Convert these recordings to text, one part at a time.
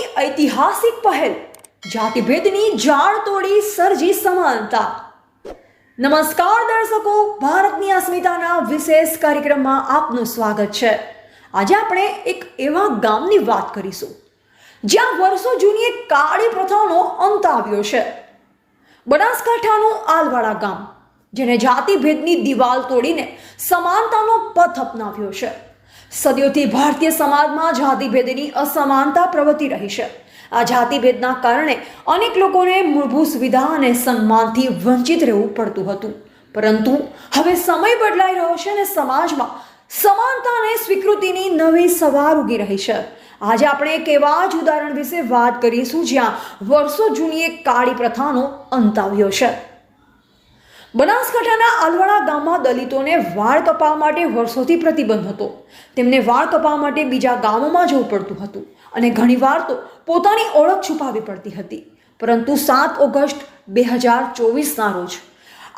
ગામની ઐતિહાસિક પહેલ જાતિભેદની જાળ તોડી સર્જી સમાનતા। નમસ્કાર દર્શકો, ભારતની અસ્મિતાના વિશેષ કાર્યક્રમમાં આપનું સ્વાગત છે। આજે આપણે એક એવા ગામની વાત કરીશું જ્યાં વર્ષો જૂની એક કાળી પ્રથાનો અંત આવ્યો છે। બનાસકાંઠાનું આલવાડા ગામ, જેને જાતિભેદની દિવાલ તોડીને સમાનતાનો પથ અપનાવ્યો છે। સદીઓથી ભારતીય સમાજમાં જાતિભેદની અસમાનતા પ્રવર્તી રહી છે। આ જાતિભેદના કારણે અનેક લોકોને મૂળભૂત સુવિધા અને સન્માનથી વંચિત રહેવું પડતું હતું, પરંતુ હવે સમય બદલાઈ રહ્યો છે અને સમાજમાં સમાનતા અને સ્વીકૃતિની નવી સવાર ઉગી રહી છે। આજે આપણે એક એવા જ ઉદાહરણ વિશે વાત કરીશું જ્યાં વર્ષો જૂની એક કાળી પ્રથાનો અંત આવ્યો છે। બનાસકાંઠાના આલવાડા ગામમાં દલિતોને વાળ કપાવવા માટે વર્ષોથી પ્રતિબંધ હતો। તેમને વાળ કપાવવા માટે બીજા ગામોમાં જવું પડતું હતું અને ઘણીવાર તો પોતાની ઓળખ છુપાવવી પડતી હતી, પરંતુ 7 ઓગસ્ટ 2024ના રોજ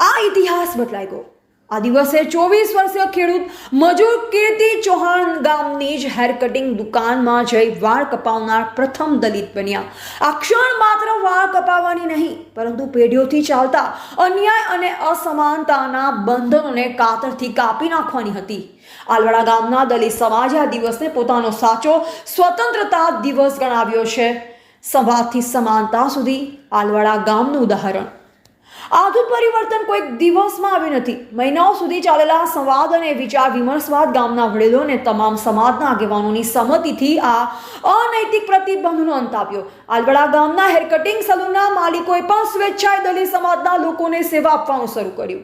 આ ઇતિહાસ બદલાઈ ગયો। આ દિવસે 24 વર્ષીય ખેડૂત મજૂર કીર્તિ ચૌહાણ ગામની જ હેર કટિંગ દુકાનમાં જઈ વાળ કપાવનાર પ્રથમ દલિત બન્યા। આ ક્ષણ માત્ર વાળ કપાવવાની નહીં, પરંતુ પેઢીઓથી ચાલતા અન્યાય અને અસમાનતાના બંધનોને કાતરથી કાપી નાખવાની હતી। આલવાડા ગામના દલિત સમાજે આ દિવસને પોતાનો સાચો સ્વતંત્રતા દિવસ ગણાવ્યો છે। સંવાદથી સમાનતા સુધી આલવાડા ગામનું ઉદાહરણ। આધુનિક પરિવર્તન કોઈ દિવસમાં આવ્યું નથી। મહિનાઓ સુધી ચાલેલા સંવાદ અને વિચાર વિમર્શ બાદ ગામના વડીલો અને તમામ સમાજના આગેવાનોની સંમતિથી આ અનૈતિક પ્રતિબંધનો અંત આવ્યો। આલવાડા ગામના હેર કટિંગ સલૂનના માલિકોએ પણ સ્વેચ્છાએ દલિત સમાજના લોકોને સેવા આપવાનું શરૂ કર્યું।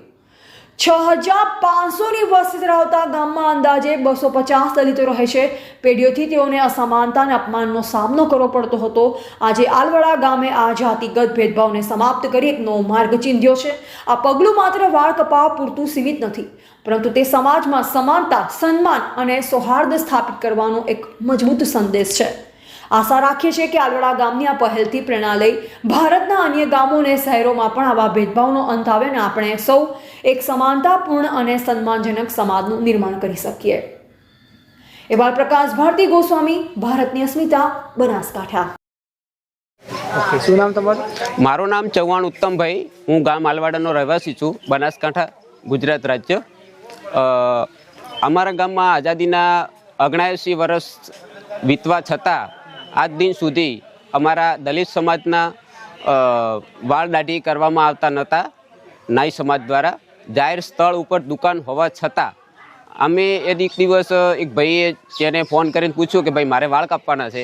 6500ની વસ્તી ધરાવતા ગામમાં અંદાજે 250 દલિતો રહે છે। પેઢીઓથી તેઓને અસમાનતા અને અપમાનનો સામનો કરવો પડતો હતો। આજે આલવાડા ગામે આ જાતિગત ભેદભાવને સમાપ્ત કરી એક નવો માર્ગ ચીંધ્યો છે। આ પગલું માત્ર વાળ કપાવવા પૂરતું સીમિત નથી, પરંતુ તે સમાજમાં સમાનતા, સન્માન અને સૌહાર્દ સ્થાપિત કરવાનો એક મજબૂત સંદેશ છે। આશા રાખીએ છીએ કે આલવાડા ગામની આ પહેલથી પ્રેરણા લઈ ભારતના અન્ય ગામો અને શહેરોમાં પણ આવા ભેદભાવનો અંત આવે અને આપણે સૌ એક સમાનતાપૂર્ણ અને સન્માનજનક સમાજનું નિર્માણ કરી શકીએ। એવા પ્રકાશ ભારતી ગોસ્વામી, ભારતની અસ્મિતા, બનાસકાંઠા। ઓકે, શું નામ તમારું? મારું નામ ચૌહાણ ઉત્તમભાઈ, હું ગામ આલવાડાનો રહેવાસી છું, બનાસકાંઠા, ગુજરાત રાજ્ય। અમારા ગામમાં આઝાદીના 79 વર્ષ વીતવા છતાં આજ દિન સુધી અમારા દલિત સમાજના વાળ દાઢી કરવામાં આવતા નહોતા। નાઈ સમાજ દ્વારા જાહેર સ્થળ ઉપર દુકાન હોવા છતાં અમે એક દિવસ એક ભાઈએ જેને ફોન કરીને પૂછ્યું કે ભાઈ મારે વાળ કાપવાના છે,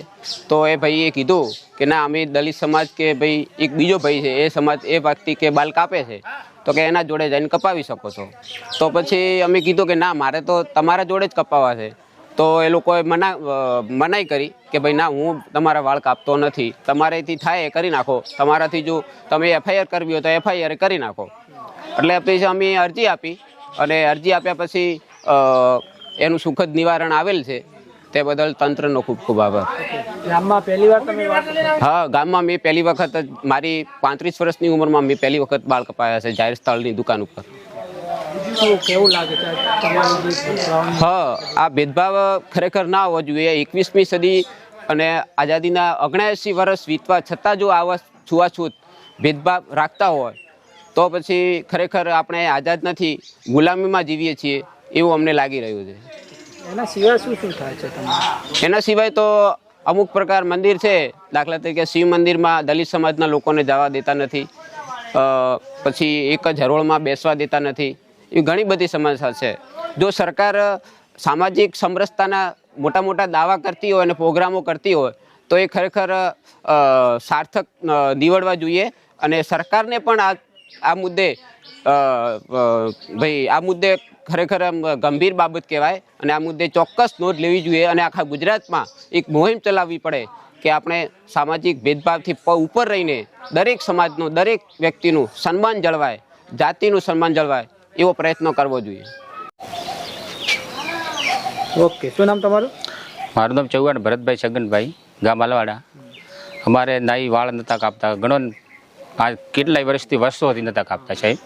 તો એ ભાઈએ કીધું કે ના, અમે દલિત સમાજ કે ભાઈ એક બીજો ભાઈ છે એ સમાજ એ વ્યક્તિ કે બાલ કાપે છે, તો કે એના જોડે જઈને કપાવી શકો છો। તો પછી અમે કીધું કે ના, મારે તો તમારા જોડે જ કપાવવા છે। તો એ લોકોએ મનાઈ કરી કે ભાઈ ના, હું તમારા વાળ કાપતો નથી, તમારેથી થાય એ કરી નાખો, તમારાથી જો તમે FIR કરવી હોય તો FIR કરી નાખો। એટલે પછી અમે અરજી આપી અને અરજી આપ્યા પછી એનું સુખદ નિવારણ આવેલ છે, તે બદલ તંત્રનો ખૂબ ખૂબ આભાર। ગામમાં પહેલી વાર તમે વાત? હા, ગામમાં મેં પહેલી વખત જ, મારી 35 વર્ષની ઉંમરમાં મેં પહેલી વખત વાળ કપાયા છે જાહેર સ્થળની દુકાન ઉપર। કેવું લાગે છે? હા, આ ભેદભાવ ખરેખર ના હોવો જોઈએ। 21મી સદી અને આઝાદીના 79 વર્ષ વીતવા છતાં જો આવા છૂઆછૂત ભેદભાવ રાખતા હોય તો પછી ખરેખર આપણે આઝાદ નથી, ગુલામીમાં જીવીએ છીએ એવું અમને લાગી રહ્યું છે। એના સિવાય શું શું થાય છે? એના સિવાય તો અમુક પ્રકાર મંદિર છે, દાખલા તરીકે શિવ મંદિરમાં દલિત સમાજના લોકોને જવા દેતા નથી, પછી એક જ હરોળમાં બેસવા દેતા નથી, એ ઘણી બધી સમસ્યા છે। જો સરકાર સામાજિક સમરસતાના મોટા મોટા દાવા કરતી હોય અને પ્રોગ્રામો કરતી હોય તો એ ખરેખર સાર્થક નીવડવા જોઈએ અને સરકારને પણ આ મુદ્દે ભાઈ આ મુદ્દે ખરેખર ગંભીર બાબત કહેવાય અને આ મુદ્દે ચોક્કસ નોંધ લેવી જોઈએ અને આખા ગુજરાતમાં એક મુહિમ ચલાવવી પડે કે આપણે સામાજિક ભેદભાવથી ઉપર રહીને દરેક સમાજનું, દરેક વ્યક્તિનું સન્માન જળવાય, જાતિનું સન્માન જળવાય એવો પ્રયત્ન કરવો જોઈએ। ઓકે, શું નામ તમારું? મારું નામ ચૌહાણ ભરતભાઈ છગનભાઈ, ગામ આલવાડા। અમારે નાઈ વાળ નહોતા કાપતા, ઘણો આ કેટલાય વર્ષથી વર્ષોથી નહોતા કાપતા સાહેબ।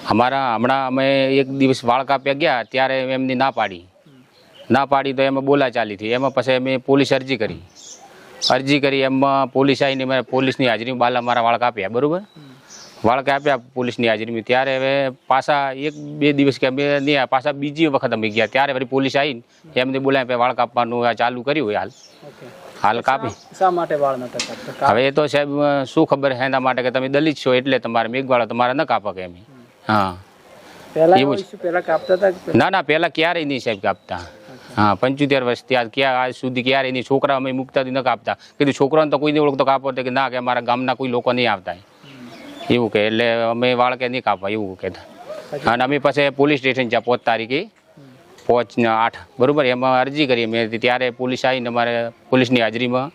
હમણાં અમે એક દિવસ વાળ કાપ્યા ગયા ત્યારે એમની ના પાડી તો એમાં બોલાચાલી થઈ, એમાં પછી અમે પોલીસ અરજી કરી અરજી કરી એમાં પોલીસ આવીને મેં પોલીસની હાજરીમાં બાલા મારા વાળ કાપ્યા, બરાબર. વાળ કાપ્યા પોલીસની હાજરીમાં. ત્યારે હવે પાછા 1-2 દિવસ કે બે નહીં, પાછા બીજી વખત અમે ગયા. ત્યારે વળી પોલીસ આવીને એમને બોલાય વાળ કાપવાનું ચાલુ કર્યું હોય. હાલ કાપી. શા માટે વાળ નતા કાપતા? હવે એ તો સાહેબ શું ખબર છે એના માટે કે તમે દલિત છો એટલે તમારે મેઘવાળા તમારે ન કાપા કે એમ. હા, પહેલા એવું એવું પહેલા કાપતા હતા કે ના ના, પહેલાં ક્યારેય નહીં સાહેબ કાપતા. હા, 75 વર્ષથી આજ સુધી ક્યારેય નહીં. છોકરા અમે મૂકતા ન કાપતા. કીધું છોકરાને તો કોઈ નહીં ઓળખતો કાપો કે ના, કે અમારા ગામના કોઈ લોકો નહીં આવતા એવું કે. એટલે અમે વાળ કે નહીં કાપવા એવું કહેતા. અને અમે પછી પોલીસ સ્ટેશન જ્યાં 5 તારીખે 5/8 બરાબર એમાં અરજી કરી મેં. ત્યારે પોલીસ આવીને અમારે પોલીસની હાજરીમાં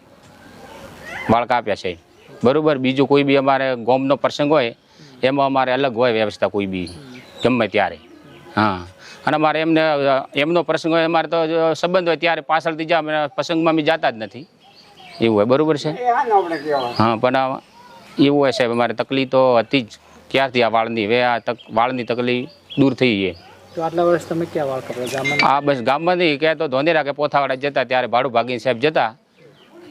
વાળ કાપ્યા છે, બરાબર. બીજું કોઈ બી અમારે ગામનો પ્રસંગ હોય એમાં અમારે અલગ હોય વ્યવસ્થા કોઈ બી ગમે ત્યારે. હા, અને અમારે એમનો પ્રસંગ હોય, અમારે તો સંબંધ હોય ત્યારે પાછળથી જા અમે પ્રસંગમાં અમે જતા જ નથી એવું હોય, બરાબર છે. હા, પણ એવું હોય સાહેબ અમારે તકલીફ તો હતી જ ક્યારથી આ વાળની. હવે આ વાળની તકલીફ દૂર થઈ ગઈ. તો આટલા વર્ષ તમે ક્યાં વાળ કાપતા? ગામમાં? હા, બસ ગામમાં નહીં કે તો ધોંધેરા કે પોથાવાડા જતા ત્યારે ભાડું ભાગીને સાહેબ જતા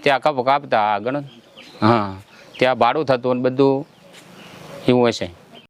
ત્યાં કાપતા ગણો. હા, ત્યાં ભાડું થતું અને બધું એવું હશે.